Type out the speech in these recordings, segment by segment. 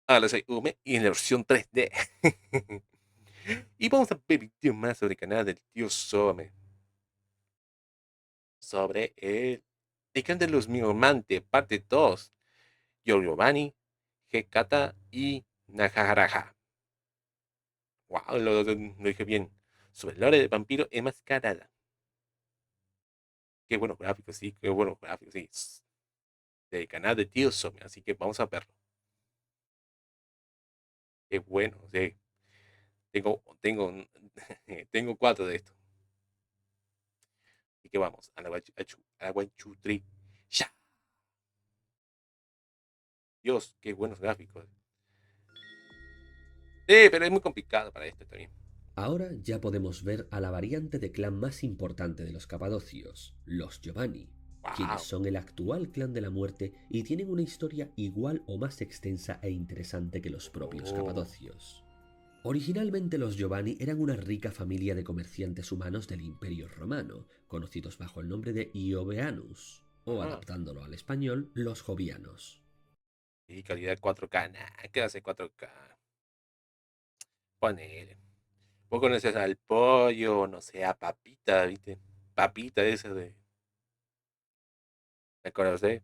Hola, soy Ume y en la versión 3D. Y vamos a ver video más sobre el canal del tío Some. Sobre el canal de los Nigromante, parte 2. Giovanni, Hekata y Naharaja. Wow, lo dije bien. Sobre el lore de vampiro enmascarada. Qué buenos gráficos, sí, qué buenos gráficos, sí. Del canal de tío Some, así que vamos a verlo. Qué bueno, sí. Tengo 4 de estos. Así que vamos, a la guanchutri. ¡Ya! Dios, qué buenos gráficos. Sí, pero es muy complicado para esto también. Ahora ya podemos ver a la variante de clan más importante de los capadocios, los Giovanni, quienes Wow. son el actual clan de la muerte y tienen una historia igual o más extensa e interesante que los propios Oh. capadocios. Originalmente los Giovanni eran una rica familia de comerciantes humanos del Imperio Romano, conocidos bajo el nombre de Ioveanus, o Ah, adaptándolo al español, los Jovianos. y calidad 4K. Nah, ¿qué hace 4K? Ponele. Vos conoces al pollo, no sé, a Papita, ¿viste? Papita esa de. ¿Me conocés?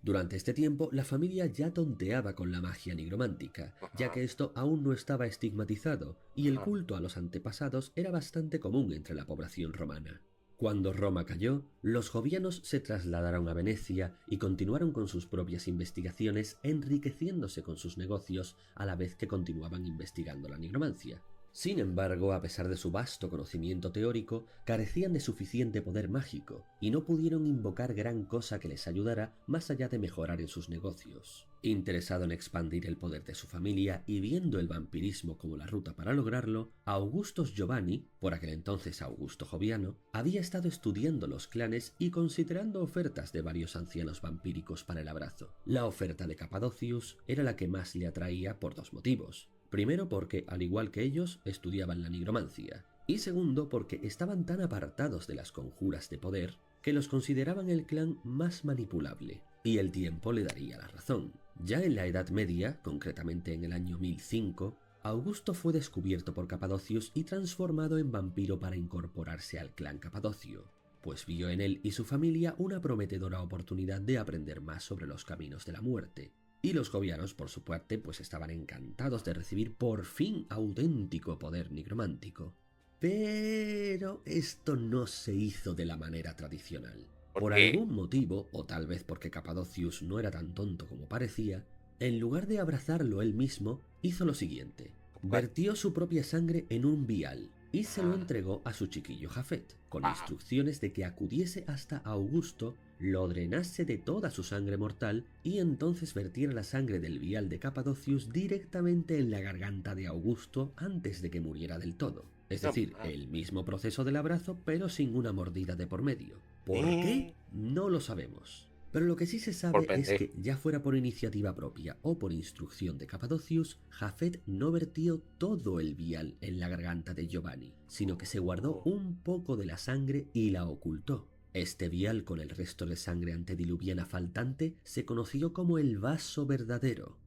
Durante este tiempo, la familia ya tonteaba con la magia nigromántica, ya Ajá, que esto aún no estaba estigmatizado, y el ajá. culto a los antepasados era bastante común entre la población romana. Cuando Roma cayó, los jovianos se trasladaron a Venecia y continuaron con sus propias investigaciones, enriqueciéndose con sus negocios a la vez que continuaban investigando la nigromancia. Sin embargo, a pesar de su vasto conocimiento teórico, carecían de suficiente poder mágico y no pudieron invocar gran cosa que les ayudara más allá de mejorar en sus negocios. Interesado en expandir el poder de su familia y viendo el vampirismo como la ruta para lograrlo, Augustus Giovanni, por aquel entonces Augusto Joviano, había estado estudiando los clanes y considerando ofertas de varios ancianos vampíricos para el abrazo. La oferta de Capadocius era la que más le atraía por dos motivos. Primero porque, al igual que ellos, estudiaban la nigromancia, y segundo porque estaban tan apartados de las conjuras de poder que los consideraban el clan más manipulable, y el tiempo le daría la razón. Ya en la Edad Media, concretamente en el año 1005, Augusto fue descubierto por Capadocius y transformado en vampiro para incorporarse al clan Capadocio, pues vio en él y su familia una prometedora oportunidad de aprender más sobre los caminos de la muerte. Y los jovianos, por su parte, pues estaban encantados de recibir por fin auténtico poder nigromántico. Pero esto no se hizo de la manera tradicional. ¿Por Por qué? algún motivo, o tal vez porque Capadocius no era tan tonto como parecía, en lugar de abrazarlo él mismo, hizo lo siguiente. ¿Cómo cuál? Vertió su propia sangre en un vial y se lo Ah, entregó a su chiquillo Jafet, con wow. instrucciones de que acudiese hasta Augusto, lo drenase de toda su sangre mortal y entonces vertiera la sangre del vial de Capadocius directamente en la garganta de Augusto antes de que muriera del todo. Es No, decir, el mismo proceso del abrazo pero sin una mordida de por medio. ¿Por qué? eh, No lo sabemos. Pero lo que sí se por sabe es pendejo. que, ya fuera por iniciativa propia o por instrucción de Capadocius, Jafet no vertió todo el vial en la garganta de Giovanni, sino que se guardó Oh, un poco de la sangre y la ocultó. Este vial con el resto de sangre antediluviana faltante se conoció como el vaso verdadero.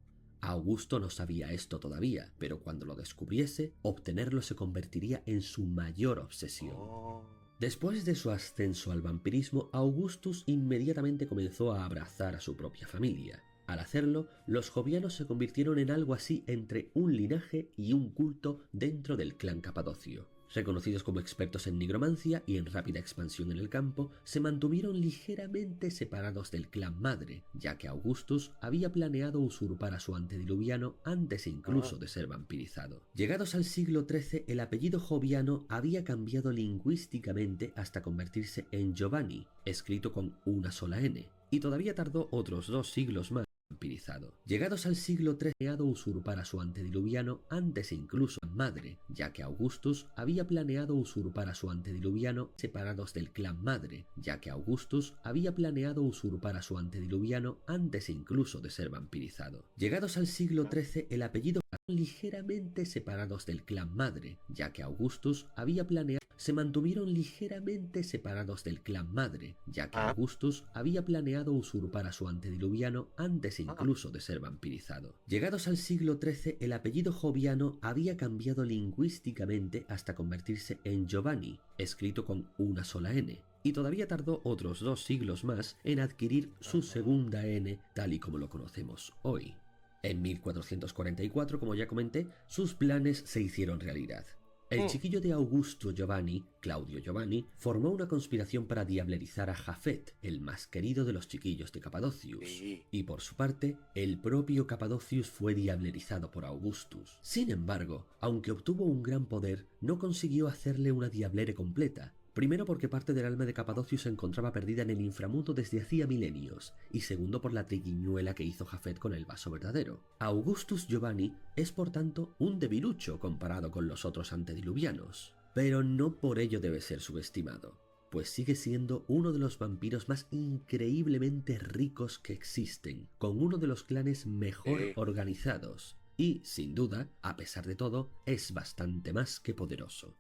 Augusto no sabía esto todavía, pero cuando lo descubriese, obtenerlo se convertiría en su mayor obsesión. oh. Después de su ascenso al vampirismo, Augustus inmediatamente comenzó a abrazar a su propia familia. Al hacerlo, los jovianos se convirtieron en algo así entre un linaje y un culto dentro del clan capadocio. Reconocidos como expertos en nigromancia y en rápida expansión en el campo, se mantuvieron ligeramente separados del clan madre, ya que Augustus había planeado usurpar a su antediluviano antes Ah, incluso de ser vampirizado. Llegados al siglo XIII, el apellido joviano había cambiado lingüísticamente hasta convertirse en Giovanni, escrito con una sola N, y todavía tardó otros 2 siglos más vampirizado. Llegados al siglo XIII, planeado usurpar a su antediluviano antes incluso a madre, ya que Augustus había planeado usurpar a su antediluviano separados del clan madre, ya que Augustus había planeado usurpar a su antediluviano antes incluso de ser vampirizado. Llegados al siglo ah, XIII, el apellido ligeramente separados del clan madre, ya que Augustus había planeado se mantuvieron ligeramente separados del clan madre, ya que Ah, Augustus había planeado usurpar a su antediluviano antes ah, incluso de ser vampirizado. Llegados al siglo XIII, el apellido Joviano había cambiado lingüísticamente hasta convertirse en Giovanni, escrito con una sola N, y todavía tardó otros 2 siglos más en adquirir su ah, segunda N tal y como lo conocemos hoy. En 1444, como ya comenté, sus planes se hicieron realidad. El mm, chiquillo de Augusto Giovanni, Claudio Giovanni, formó una conspiración para diablerizar a Jafet, el más querido de los chiquillos de Capadocius. sí. Y por su parte, el propio Capadocius fue diablerizado por Augustus. Sin embargo, aunque obtuvo un gran poder, no consiguió hacerle una diablere completa. Primero porque parte del alma de Capadocius se encontraba perdida en el inframundo desde hacía milenios, y segundo por la triquiñuela que hizo Jafet con el vaso verdadero. Augustus Giovanni es por tanto un debilucho comparado con los otros antediluvianos, pero no por ello debe ser subestimado, pues sigue siendo uno de los vampiros más increíblemente ricos que existen, con uno de los clanes mejor Sí. organizados, y, sin duda, a pesar de todo, es bastante más que poderoso.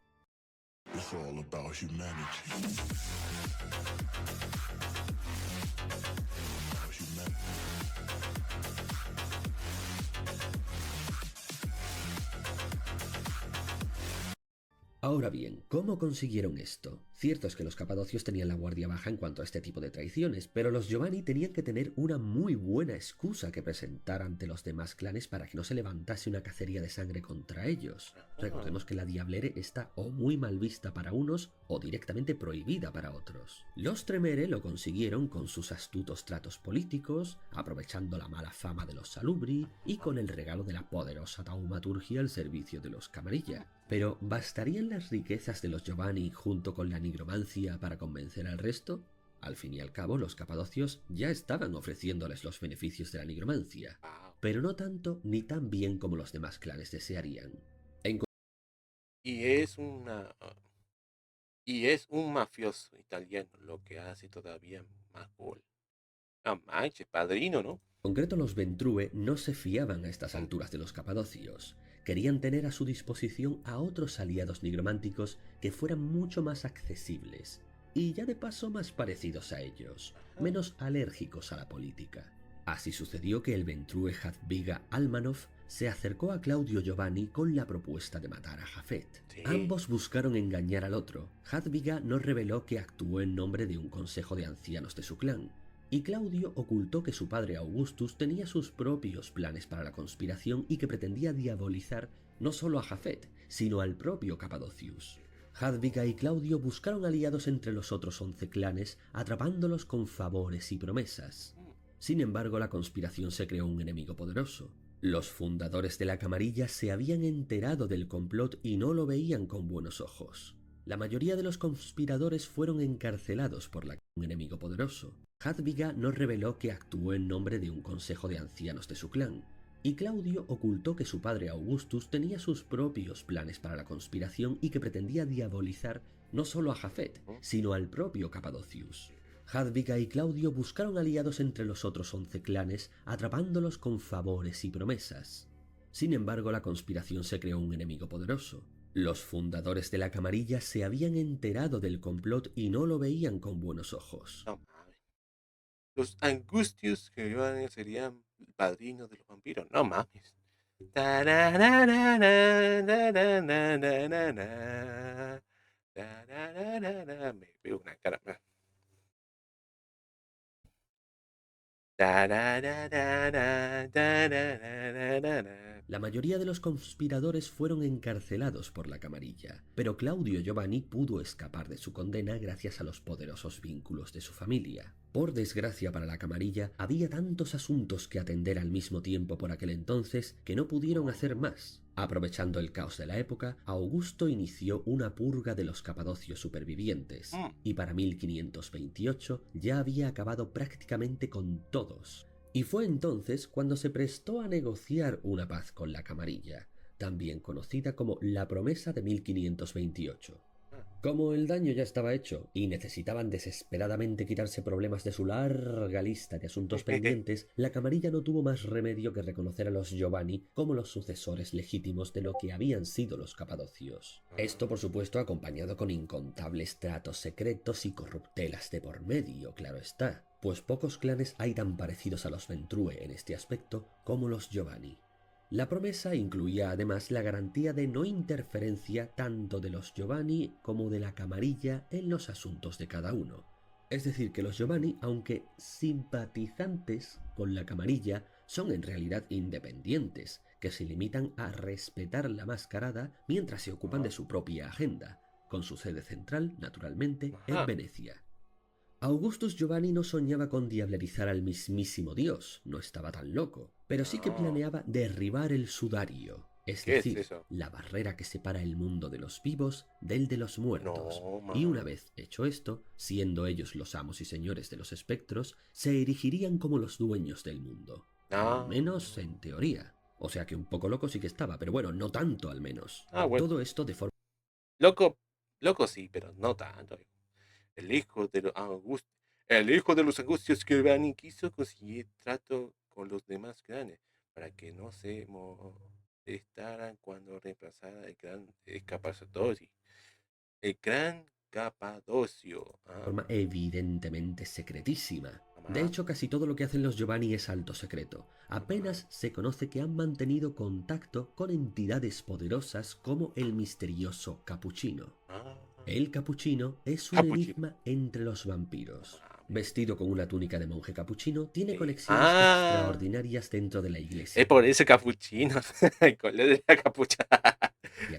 It's all about humanity. Ahora bien, ¿cómo consiguieron esto? Cierto es que los capadocios tenían la guardia baja en cuanto a este tipo de traiciones, pero los Giovanni tenían que tener una muy buena excusa que presentar ante los demás clanes para que no se levantase una cacería de sangre contra ellos. Ah, Recordemos que la diablere está o muy mal vista para unos o directamente prohibida para otros. Los Tremere lo consiguieron con sus astutos tratos políticos, aprovechando la mala fama de los Salubri y con el regalo de la poderosa taumaturgia al servicio de los Camarilla. Pero ¿bastarían las riquezas de los Giovanni junto con la nigromancia para convencer al resto? Al fin y al cabo, los capadocios ya estaban ofreciéndoles los beneficios de la nigromancia, wow. pero no tanto ni tan bien como los demás clanes desearían. En Y es una y es un mafioso italiano, lo que hace todavía más cool. No manches, padrino, ¿no? concreto, los Ventrue no se fiaban a estas Mm, alturas de los capadocios. Querían tener a su disposición a otros aliados nigrománticos que fueran mucho más accesibles y ya de paso más parecidos a ellos, ajá, menos alérgicos a la política. Así sucedió que el Ventrue Jadviga Almanov se acercó a Claudio Giovanni con la propuesta de matar a Jafet. sí. Ambos buscaron engañar al otro. Jadviga no reveló que actuó en nombre de un consejo de ancianos de su clan, y Claudio ocultó que su padre Augustus tenía sus propios planes para la conspiración y que pretendía diabolizar no solo a Jafet, sino al propio Capadocius. Jadviga y Claudio buscaron aliados entre los otros 11 clanes, atrapándolos con favores y promesas. Mm, Sin embargo, la conspiración se creó un enemigo poderoso. Los fundadores de la camarilla se habían enterado del complot y no lo veían con buenos ojos. La mayoría de los conspiradores fueron encarcelados por un enemigo poderoso. Jadviga no reveló que actuó en nombre de un consejo de ancianos de su clan, y Claudio ocultó que su padre Augustus tenía sus propios planes para la conspiración y que pretendía diabolizar no solo a Jafet, mm, sino al propio Capadocius. Jadviga y Claudio buscaron aliados entre los otros 11 clanes, atrapándolos con favores y promesas. Sin embargo, la conspiración se creó un enemigo poderoso. Los fundadores de la camarilla se habían enterado del complot y no lo veían con buenos ojos. no mames. Los Angustios que serían el padrino de los vampiros. No mames. Tarararara, tarararara, tarararara. Me veo una cara. Tarararara, tarararara. La mayoría de los conspiradores fueron encarcelados por la camarilla, pero Claudio Giovanni pudo escapar de su condena gracias a los poderosos vínculos de su familia. Por desgracia para la camarilla, había tantos asuntos que atender al mismo tiempo por aquel entonces que no pudieron hacer más. Aprovechando el caos de la época, Augusto inició una purga de los capadocios supervivientes, Mm, y para 1528 ya había acabado prácticamente con todos. Y fue entonces cuando se prestó a negociar una paz con la camarilla, también conocida como la promesa de 1528. Como el daño ya estaba hecho y necesitaban desesperadamente quitarse problemas de su larga lista de asuntos pendientes, la camarilla no tuvo más remedio que reconocer a los Giovanni como los sucesores legítimos de lo que habían sido los capadocios. Esto, por supuesto, acompañado con incontables tratos secretos y corruptelas de por medio, claro está, pues pocos clanes hay tan parecidos a los Ventrue en este aspecto como los Giovanni. La promesa incluía además la garantía de no interferencia tanto de los Giovanni como de la camarilla en los asuntos de cada uno. Es decir, que los Giovanni, aunque simpatizantes con la camarilla, son en realidad independientes, que se limitan a respetar la mascarada mientras se ocupan de su propia agenda, con su sede central, naturalmente, en Ajá. Venecia. Augustus Giovanni no soñaba con diablerizar al mismísimo Dios, no estaba tan loco, pero sí que No. planeaba derribar el sudario, es ¿Qué es decir, eso? la barrera que separa el mundo de los vivos del de los muertos. No, Y una man. vez hecho esto, siendo ellos los amos y señores de los espectros, se erigirían como los dueños del mundo. Al No. menos en teoría. O sea que un poco loco sí que estaba, pero bueno, no tanto al menos. Ah, bueno. Todo esto de forma Loco, loco sí, pero no tanto. El hijo de los el hijo de los Angustios Giovanni quiso conseguir trato con los demás clanes para que no se molestaran cuando reemplazara el gran Capadocio. El gran Capadocio. evidentemente secretísima. De Mamá. hecho, casi todo lo que hacen los Giovanni es alto secreto. Apenas se conoce que han mantenido contacto con entidades poderosas como el misterioso Capuchino. Ah, El Capuchino es un Capuchino. enigma entre los vampiros. Mamá. Vestido con una túnica de monje capuchino, tiene Sí. conexiones extraordinarias dentro de la Es iglesia por ese capuchino. Con lo de la capucha.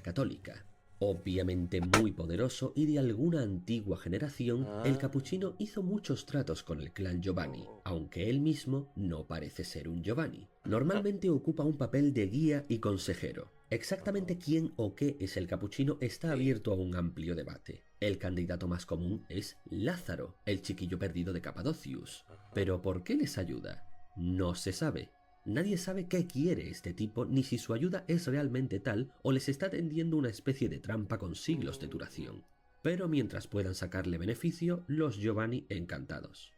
católica. Obviamente muy poderoso y de alguna antigua generación, el Ah, capuchino hizo muchos tratos con el clan Giovanni, oh. aunque él mismo no parece ser un Giovanni. Ah, Normalmente ocupa un papel de guía y consejero. Exactamente quién o qué es el capuchino está sí. abierto a un amplio debate. El candidato más común es Lázaro, el chiquillo perdido de Capadocius. Ajá. ¿Pero por qué les ayuda? No se sabe. Nadie sabe qué quiere este tipo, ni si su ayuda es realmente tal o les está tendiendo una especie de trampa con siglos de duración. Pero mientras puedan sacarle beneficio, los Giovanni encantados.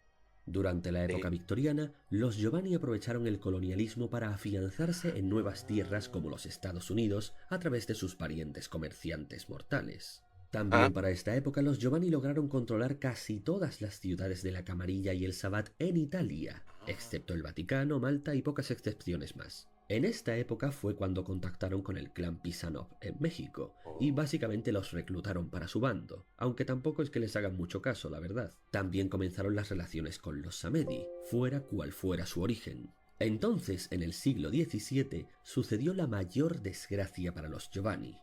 Durante la época Sí. victoriana, los Giovanni aprovecharon el colonialismo para afianzarse en nuevas tierras como los Estados Unidos a través de sus parientes comerciantes mortales. Ah, También para esta época los Giovanni lograron controlar casi todas las ciudades de la Camarilla y el Sabbat en Italia, excepto el Vaticano, Malta y pocas excepciones más. En esta época fue cuando contactaron con el clan Pisanov en México y oh. básicamente los reclutaron para su bando, aunque tampoco es que les hagan mucho caso, la verdad. También comenzaron las relaciones con los Samedi, fuera cual fuera su origen. Entonces, en el siglo XVII, sucedió la mayor desgracia para los Giovanni.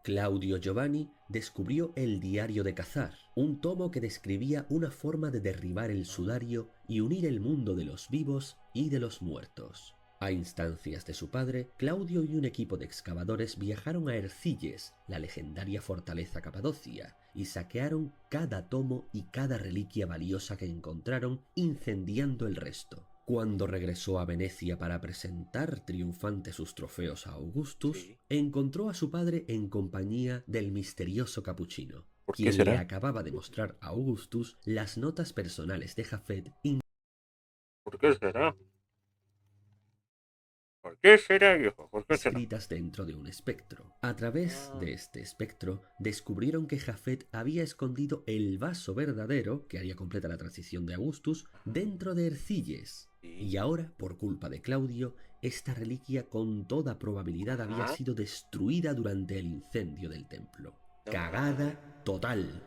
Claudio Giovanni descubrió el Diario de Cazar, un tomo que describía una forma de derribar el sudario y unir el mundo de los vivos y de los muertos. A instancias de su padre, Claudio y un equipo de excavadores viajaron a Ercilles, la legendaria fortaleza capadocia, y saquearon cada tomo y cada reliquia valiosa que encontraron, incendiando el resto. Cuando regresó a Venecia para presentar triunfante sus trofeos a Augustus, Sí. encontró a su padre en compañía del misterioso capuchino, ¿Por qué quien le será? acababa de mostrar a Augustus las notas personales de Jafet ¿Por qué será? ¿Por qué será, viejo? ¿Por qué será? inscritas dentro de un espectro. A través Ah, de este espectro, descubrieron que Jafet había escondido el vaso verdadero, que haría completa la transición de Augustus, dentro de Ercilles. sí. Y ahora, por culpa de Claudio, esta reliquia con toda probabilidad había Ah, sido destruida durante el incendio del templo. no Cagada total.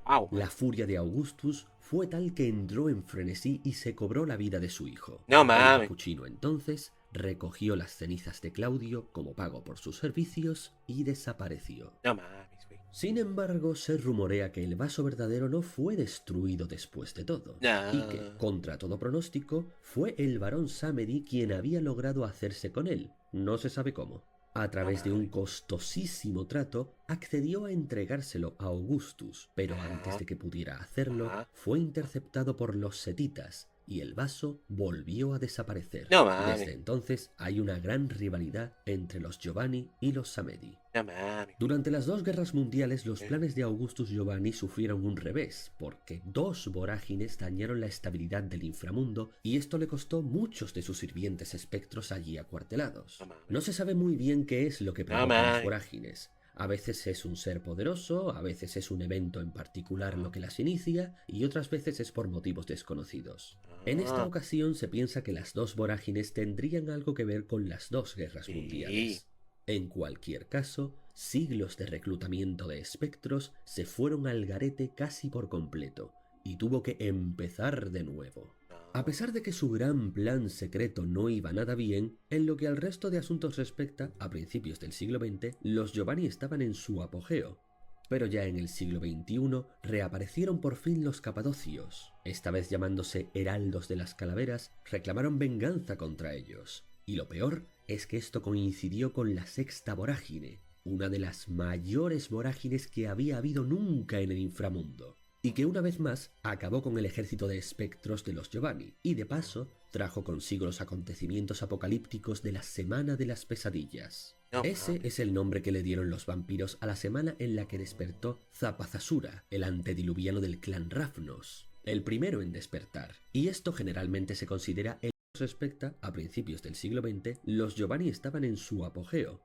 Au, man. La furia de Augustus fue tal que entró en frenesí y se cobró la vida de su hijo. No El mames. capuchino entonces recogió las cenizas de Claudio como pago por sus servicios y desapareció. No mames, güey. Sin embargo, se rumorea que el vaso verdadero no fue destruido después de todo, y que, No. contra todo pronóstico, fue el barón Samedi quien había logrado hacerse con él, no se sabe cómo. A través de un costosísimo trato, accedió a entregárselo a Augustus, pero antes de que pudiera hacerlo, Ajá. fue interceptado por los setitas, y el vaso volvió a desaparecer. No mames. Desde entonces hay una gran rivalidad entre los Giovanni y los Samedi. No mames. Durante las dos guerras mundiales, los planes de Augustus Giovanni sufrieron un revés, porque dos vorágines dañaron la estabilidad del inframundo y esto le costó muchos de sus sirvientes espectros allí acuartelados. No mames. No se sabe muy bien qué es lo que provoca mames. las vorágines. A veces es un ser poderoso, a veces es un evento en particular lo que las inicia y otras veces es por motivos desconocidos. En esta ocasión se piensa que las dos vorágines tendrían algo que ver con las dos guerras Sí. mundiales. En cualquier caso, siglos de reclutamiento de espectros se fueron al garete casi por completo y tuvo que empezar de nuevo. A pesar de que su gran plan secreto no iba nada bien, en lo que al resto de asuntos respecta, a principios del siglo XX, los Giovanni estaban en su apogeo. Pero ya en el siglo XXI reaparecieron por fin los capadocios. Esta vez llamándose Heraldos de las Calaveras, reclamaron venganza contra ellos. Y lo peor es que esto coincidió con la sexta vorágine, una de las mayores vorágines que había habido nunca en el inframundo, y que una vez más acabó con el ejército de espectros de los Giovanni, y de paso trajo consigo los acontecimientos apocalípticos de la Semana de las Pesadillas. No Ese mames. es el nombre que le dieron los vampiros a la semana en la que despertó Zapazasura, el antediluviano del clan Rafnos, el primero en despertar, y esto generalmente se considera el respecta, a principios del siglo XX, los Giovanni estaban en su apogeo.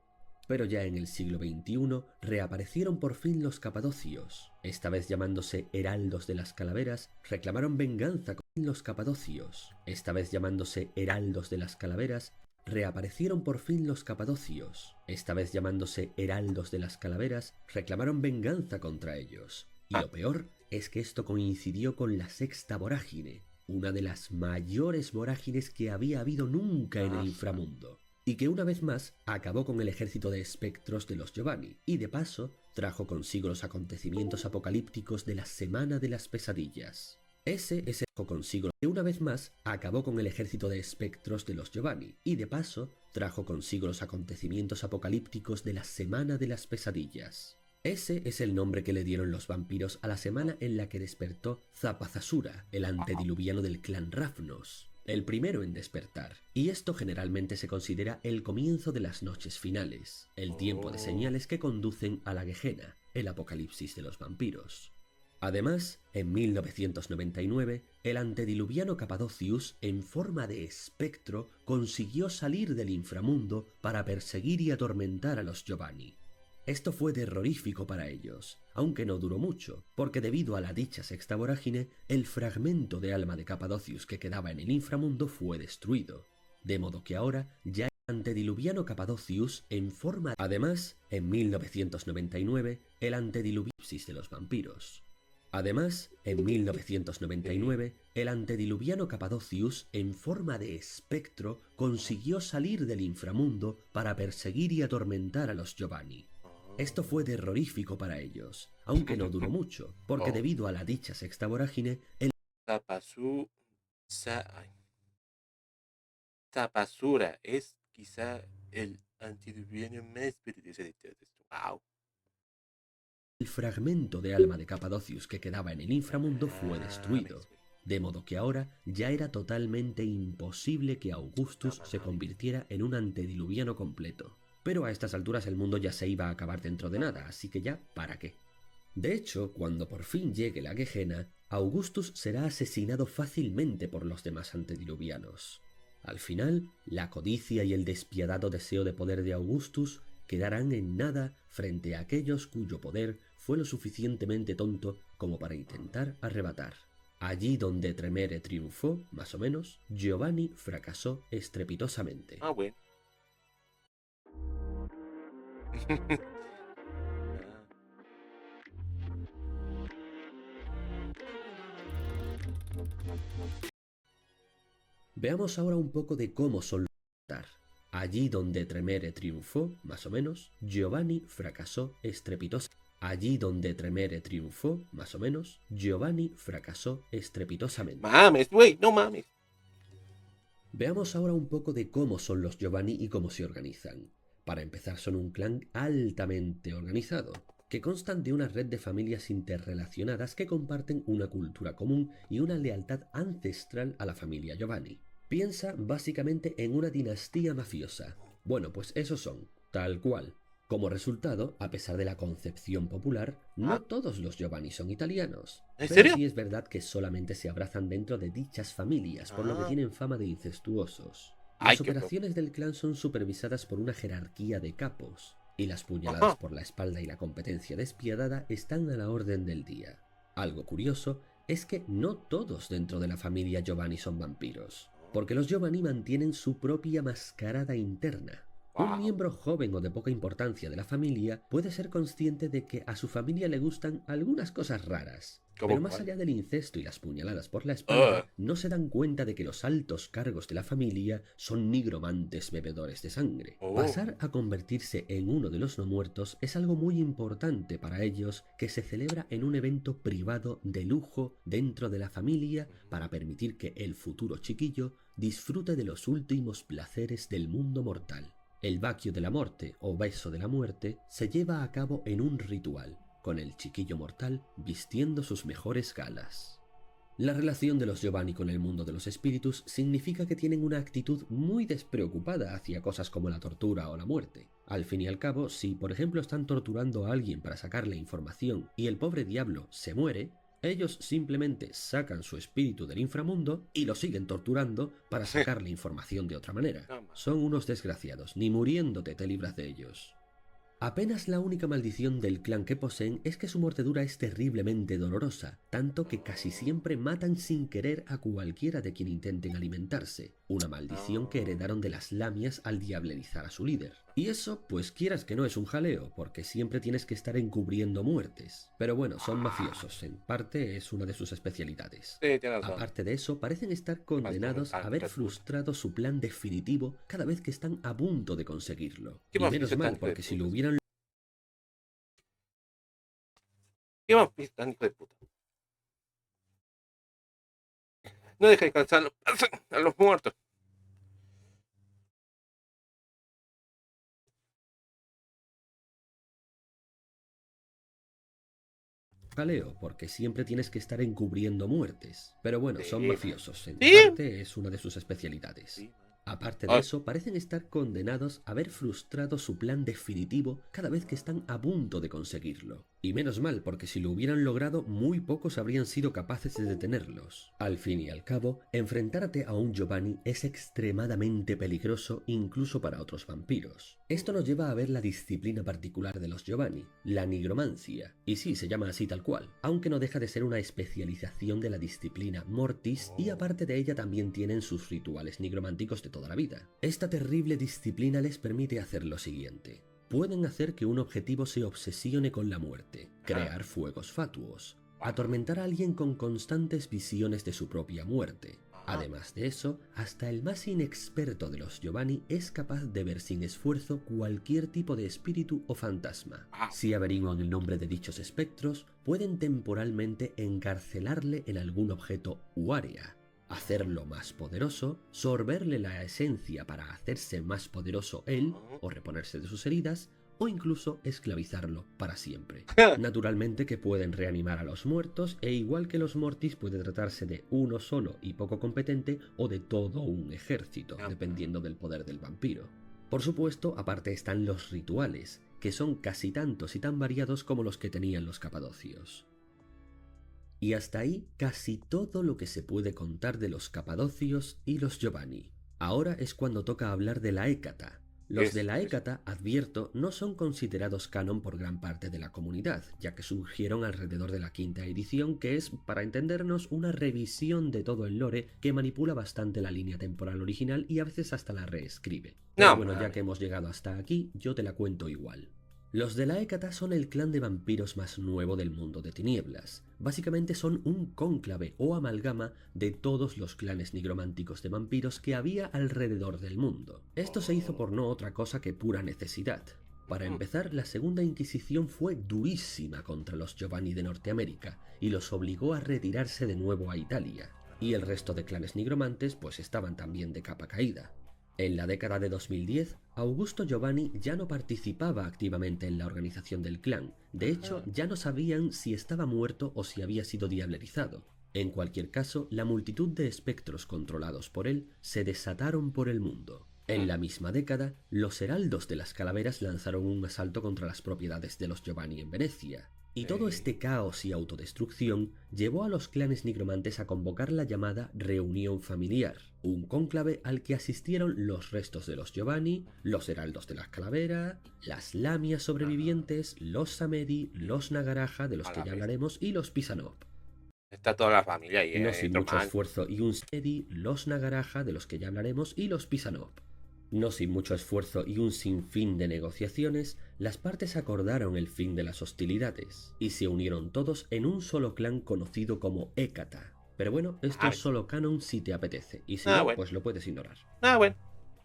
Pero ya en el siglo XXI reaparecieron por fin los capadocios. Esta vez llamándose Heraldos de las Calaveras, reclamaron venganza con los capadocios. Esta vez llamándose Heraldos de las Calaveras, reaparecieron por fin los capadocios. Esta vez llamándose Heraldos de las Calaveras, reclamaron venganza contra ellos. Y lo peor es que esto coincidió con la sexta vorágine, una de las mayores vorágines que había habido nunca en el inframundo, y que una vez más acabó con el ejército de espectros de los Giovanni, y de paso trajo consigo los acontecimientos apocalípticos de la Semana de las Pesadillas. Ese trajo consigo que una vez más acabó con el ejército de espectros de los Giovanni, y de paso trajo consigo los acontecimientos apocalípticos de la Semana de las Pesadillas. Ese es el nombre que le dieron los vampiros a la semana en la que despertó Zapazasura, el antediluviano del clan Rafnos, el primero en despertar. Y esto generalmente se considera el comienzo de las noches finales, el tiempo de señales que conducen a la Gehenna, el apocalipsis de los vampiros. Además, en 1999, el antediluviano Capadocius, en forma de espectro, consiguió salir del inframundo para perseguir y atormentar a los Giovanni. Esto fue terrorífico para ellos, aunque no duró mucho, porque debido a la dicha sexta vorágine, el fragmento de alma de Capadocius que quedaba en el inframundo fue destruido, de modo que ahora ya el antediluviano Capadocius en forma... Además, en 1999, el antediluviapsis de los vampiros. Además, en 1999, el antediluviano Capadocius, en forma de espectro, consiguió salir del inframundo para perseguir y atormentar a los Giovanni. Esto fue terrorífico para ellos, aunque no duró mucho, porque debido a la dicha sexta vorágine, el Zapasura es quizá el antediluviano más peligroso de todos. Wow. el fragmento de alma de Capadocius que quedaba en el inframundo fue destruido, de modo que ahora ya era totalmente imposible que Augustus se convirtiera en un antediluviano completo. Pero a estas alturas el mundo ya se iba a acabar dentro de nada, así que ya, ¿para qué? De hecho, cuando por fin llegue la Gehenna, Augustus será asesinado fácilmente por los demás antediluvianos. Al final, la codicia y el despiadado deseo de poder de Augustus quedarán en nada frente a aquellos cuyo poder fue lo suficientemente tonto como para intentar arrebatar. Allí donde Tremere triunfó, más o menos, Giovanni fracasó estrepitosamente. Ah, bueno. Veamos ahora un poco de cómo son los Tar. Allí donde Tremere triunfó, más o menos, Giovanni fracasó estrepitosamente. Allí donde Tremere triunfó, más o menos, Giovanni fracasó estrepitosamente. Mames, güey, no mames. Veamos ahora un poco de cómo son los Giovanni y cómo se organizan. Para empezar, son un clan altamente organizado. que constan de una red de familias interrelacionadas que comparten una cultura común y una lealtad ancestral a la familia Giovanni. Piensa básicamente en una dinastía mafiosa. Bueno, pues esos son, tal cual. Como resultado, a pesar de la concepción popular, no todos los Giovanni son italianos. ¿En Pero serio? sí es verdad que solamente se abrazan dentro de dichas familias, por lo que Ah. tienen fama de incestuosos. Ay, Las qué horror. operaciones del clan son supervisadas por una jerarquía de capos, y las puñaladas Ajá. por la espalda y la competencia despiadada están a la orden del día. Algo curioso es que no todos dentro de la familia Giovanni son vampiros, porque los Giovanni mantienen su propia mascarada interna. Un Wow. miembro joven o de poca importancia de la familia puede ser consciente de que a su familia le gustan algunas cosas raras, ¿Cómo pero más cuál? allá del incesto y las puñaladas por la espalda, Ugh. no se dan cuenta de que los altos cargos de la familia son nigromantes bebedores de sangre. Oh. Pasar a convertirse en uno de los no muertos es algo muy importante para ellos, que se celebra en un evento privado de lujo dentro de la familia para permitir que el futuro chiquillo disfrute de los últimos placeres del mundo mortal. El Bacio de la Morte o Beso de la Muerte se lleva a cabo en un ritual, con el chiquillo mortal vistiendo sus mejores galas. La relación de los Giovanni con el mundo de los espíritus significa que tienen una actitud muy despreocupada hacia cosas como la tortura o la muerte. Al fin y al cabo, si por ejemplo están torturando a alguien para sacarle información y el pobre diablo se muere, ellos simplemente sacan su espíritu del inframundo y lo siguen torturando para sacarle información de otra manera. Son unos desgraciados, ni muriéndote te libras de ellos. Apenas la única maldición del clan que poseen es que su mordedura es terriblemente dolorosa, tanto que casi siempre matan sin querer a cualquiera de quien intenten alimentarse, una maldición que heredaron de las lamias al diablerizar a su líder. Y eso, pues quieras que no, es un jaleo, porque siempre tienes que estar encubriendo muertes. Pero bueno, son mafiosos, en parte es una de sus especialidades. Sí, tienes razón. Aparte de eso, parecen estar condenados a haber frustrado su plan definitivo cada vez que están a punto de conseguirlo. ¿Qué Y más menos dice mal, tan hijo de porque si puta? lo hubieran ¿Qué más tan hijo de puta? No deja descansar a los muertos. jaleo, porque siempre tienes que estar encubriendo muertes. Pero bueno, son Sí, mafiosos, en ¿sí? parte es una de sus especialidades. Sí. Aparte de Ay, eso, parecen estar condenados a haber frustrado su plan definitivo cada vez que están a punto de conseguirlo. Y menos mal, porque si lo hubieran logrado, muy pocos habrían sido capaces de detenerlos. Al fin y al cabo, enfrentarte a un Giovanni es extremadamente peligroso incluso para otros vampiros. Esto nos lleva a ver la disciplina particular de los Giovanni, la nigromancia. Y sí, se llama así tal cual, aunque no deja de ser una especialización de la disciplina Mortis, y aparte de ella también tienen sus rituales nigrománticos de toda la vida. Esta terrible disciplina les permite hacer lo siguiente. Pueden hacer que un objetivo se obsesione con la muerte, crear fuegos fatuos, atormentar a alguien con constantes visiones de su propia muerte. Además de eso, hasta el más inexperto de los Giovanni es capaz de ver sin esfuerzo cualquier tipo de espíritu o fantasma. Si averiguan el nombre de dichos espectros, pueden temporalmente encarcelarle en algún objeto u área, hacerlo más poderoso, sorberle la esencia para hacerse más poderoso él o reponerse de sus heridas, o incluso esclavizarlo para siempre. Naturalmente que pueden reanimar a los muertos, e igual que los Mortis puede tratarse de uno solo y poco competente o de todo un ejército, dependiendo del poder del vampiro. Por supuesto, aparte están los rituales, que son casi tantos y tan variados como los que tenían los capadocios. Y hasta ahí casi todo lo que se puede contar de los capadocios y los Giovanni. Ahora es cuando toca hablar de la Hécata. Los de la Hécata, advierto, no son considerados canon por gran parte de la comunidad, ya que surgieron alrededor de la quinta edición, que es, para entendernos, una revisión de todo el lore que manipula bastante la línea temporal original y a veces hasta la reescribe. Pero bueno, ya que hemos llegado hasta aquí, yo te la cuento igual. Los de la Hécata son el clan de vampiros más nuevo del mundo de tinieblas. Básicamente son un cónclave o amalgama de todos los clanes nigrománticos de vampiros que había alrededor del mundo. Esto se hizo por no otra cosa que pura necesidad. Para empezar, la Segunda Inquisición fue durísima contra los Giovanni de Norteamérica y los obligó a retirarse de nuevo a Italia. Y el resto de clanes nigromantes pues estaban también de capa caída. En la década de 2010, Augusto Giovanni ya no participaba activamente en la organización del clan. De hecho, ya no sabían si estaba muerto o si había sido diablerizado. En cualquier caso, la multitud de espectros controlados por él se desataron por el mundo. En la misma década, los heraldos de las calaveras lanzaron un asalto contra las propiedades de los Giovanni en Venecia. Y todo este caos y autodestrucción llevó a los clanes nigromantes a convocar la llamada reunión familiar, un cónclave al que asistieron los restos de los Giovanni, los heraldos de las calaveras, las lamias sobrevivientes, los Samedi, los Nagaraja, de los A que la ya vez. hablaremos, y los Pisanov. Está toda la familia ahí, No sin mucho Román. esfuerzo y un Samedi, los Nagaraja, de los que ya hablaremos, y los Pisanov. No sin mucho esfuerzo y un sinfín de negociaciones, las partes acordaron el fin de las hostilidades y se unieron todos en un solo clan conocido como Hécata. Pero bueno, esto es solo canon si te apetece, y si no, Bueno. pues lo puedes ignorar. Bueno.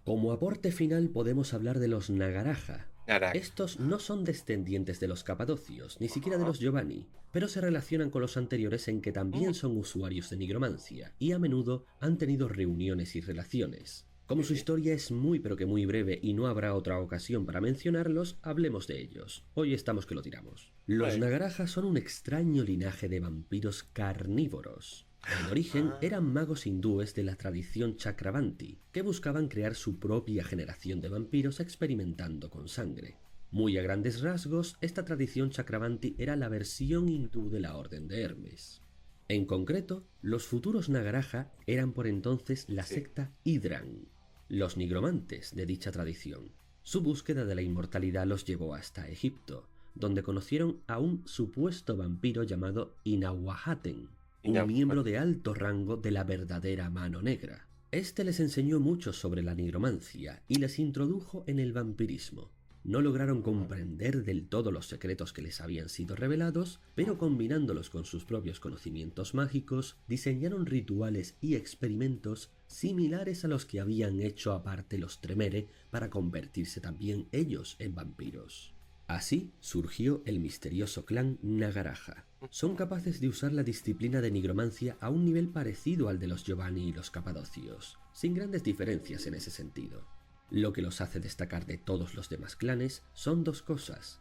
Como aporte final podemos hablar de los Nagaraja. Nada. Estos no son descendientes de los capadocios, ni siquiera de los Giovanni, pero se relacionan con los anteriores en que también son usuarios de nigromancia, y a menudo han tenido reuniones y relaciones. Como su historia es muy pero que muy breve y no habrá otra ocasión para mencionarlos, hablemos de ellos. Hoy estamos que lo tiramos. Los Nagaraja son un extraño linaje de vampiros carnívoros. En origen eran magos hindúes de la tradición Chakravanti, que buscaban crear su propia generación de vampiros experimentando con sangre. Muy a grandes rasgos, esta tradición Chakravanti era la versión hindú de la Orden de Hermes. En concreto, los futuros Nagaraja eran por entonces la secta Hydran, los nigromantes de dicha tradición. Su búsqueda de la inmortalidad los llevó hasta Egipto, donde conocieron a un supuesto vampiro llamado Inahuahaten, un miembro de alto rango de la verdadera Mano Negra. Este les enseñó mucho sobre la nigromancia y les introdujo en el vampirismo. No lograron comprender del todo los secretos que les habían sido revelados, pero combinándolos con sus propios conocimientos mágicos, diseñaron rituales y experimentos similares a los que habían hecho aparte los Tremere para convertirse también ellos en vampiros. Así surgió el misterioso clan Nagaraja. Son capaces de usar la disciplina de nigromancia a un nivel parecido al de los Giovanni y los Capadocios, sin grandes diferencias en ese sentido. Lo que los hace destacar de todos los demás clanes son dos cosas.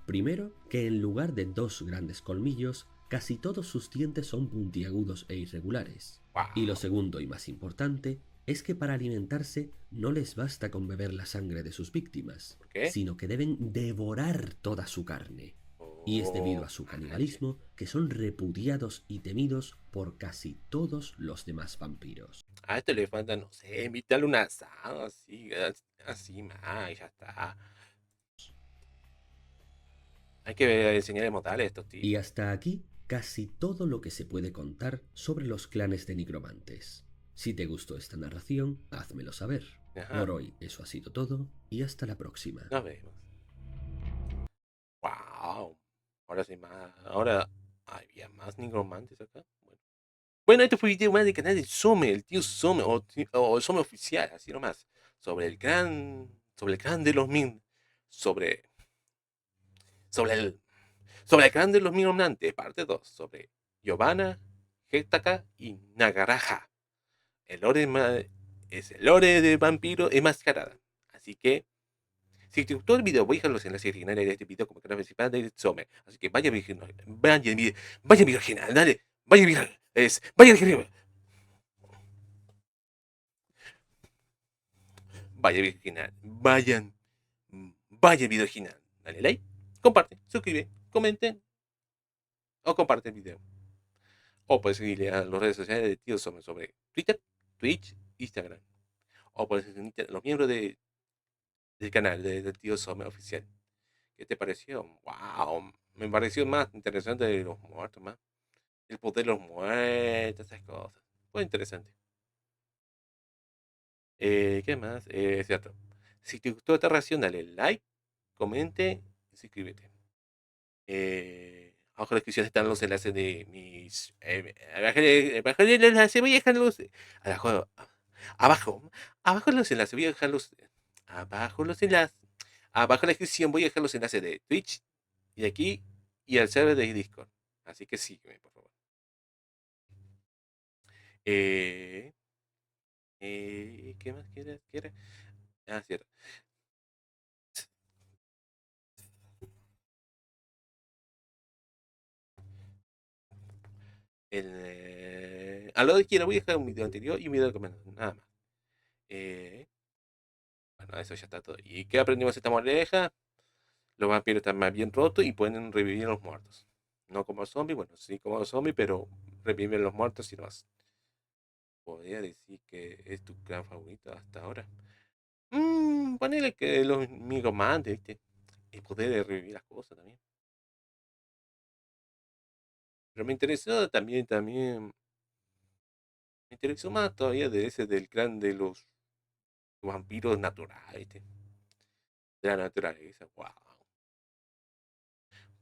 Primero, que en lugar de dos grandes colmillos, casi todos sus dientes son puntiagudos e irregulares. Y lo segundo y más importante es que para alimentarse no les basta con beber la sangre de sus víctimas, sino que deben devorar toda su carne. Y es debido a su canibalismo que son repudiados y temidos por casi todos los demás vampiros. A este le falta, no sé, invitarle un asado, así más, y ya está. Hay que enseñarle modales a estos tipos. Y hasta aquí casi todo lo que se puede contar sobre los clanes de nigromantes. Si te gustó esta narración, házmelo saber. Por hoy eso ha sido todo y hasta la próxima. Nos vemos. Wow. Ahora sí más. Ahora había más nigromantes acá. Bueno, este fue el video más del canal de Some, el tío Some, o Some oficial, así nomás. Sobre el clan de los Min. Sobre el clan de los Nigromantes, parte 2. Sobre Giovanna, Héctaca y Nagaraja. El lore es el lore de vampiro enmascarada. Así que, si te gustó el video, voy a dejar los enlaces originales de este video como canal principal de Some. Así que vaya video original, dale. Vaya original. Vaya video original. Vaya video original. Dale like, comparte, suscribe, comenten o comparte el video. O puedes seguirle a las redes sociales de Tío Some sobre Twitter, Twitch, Instagram. O puedes seguir a los miembros del canal de Tío Some oficial. ¿Qué te pareció? Wow, me pareció más interesante de los muertos, más. El poder de los muertos, esas cosas. Fue interesante. ¿Qué más? Es cierto. Si te gustó esta reacción, dale like, comente y suscríbete. Abajo en la descripción están los enlaces de mis. Abajo el enlace voy a dejarlos. Abajo, abajo los enlaces voy a dejarlos. Abajo los enlaces. Abajo en la descripción voy a dejar los enlaces de Twitch y de aquí y al server de Discord. Así que sígueme, por favor. ¿Qué más quieres? Ah, cierto. Al lado de izquierdo voy a dejar un video anterior y un video recomendado, nada más. Bueno, eso ya está todo. ¿Y qué aprendimos esta moraleja? Los vampiros están más bien rotos y pueden revivir a los muertos. No como zombies, bueno, sí como zombies, pero reviven los muertos y demás. Podría decir que es tu gran favorito hasta ahora. Ponele que los nigromantes, ¿viste? El poder de revivir las cosas también. Pero me interesó también. Me interesó más todavía de ese del clan de los vampiros naturales, ¿viste? De la naturaleza, wow.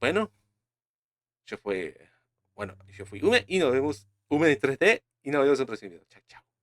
Bueno, yo fue. Bueno, yo fui Ume y nos vemos. Ume de 3D y nos vemos en el próximo video. Chao, chao.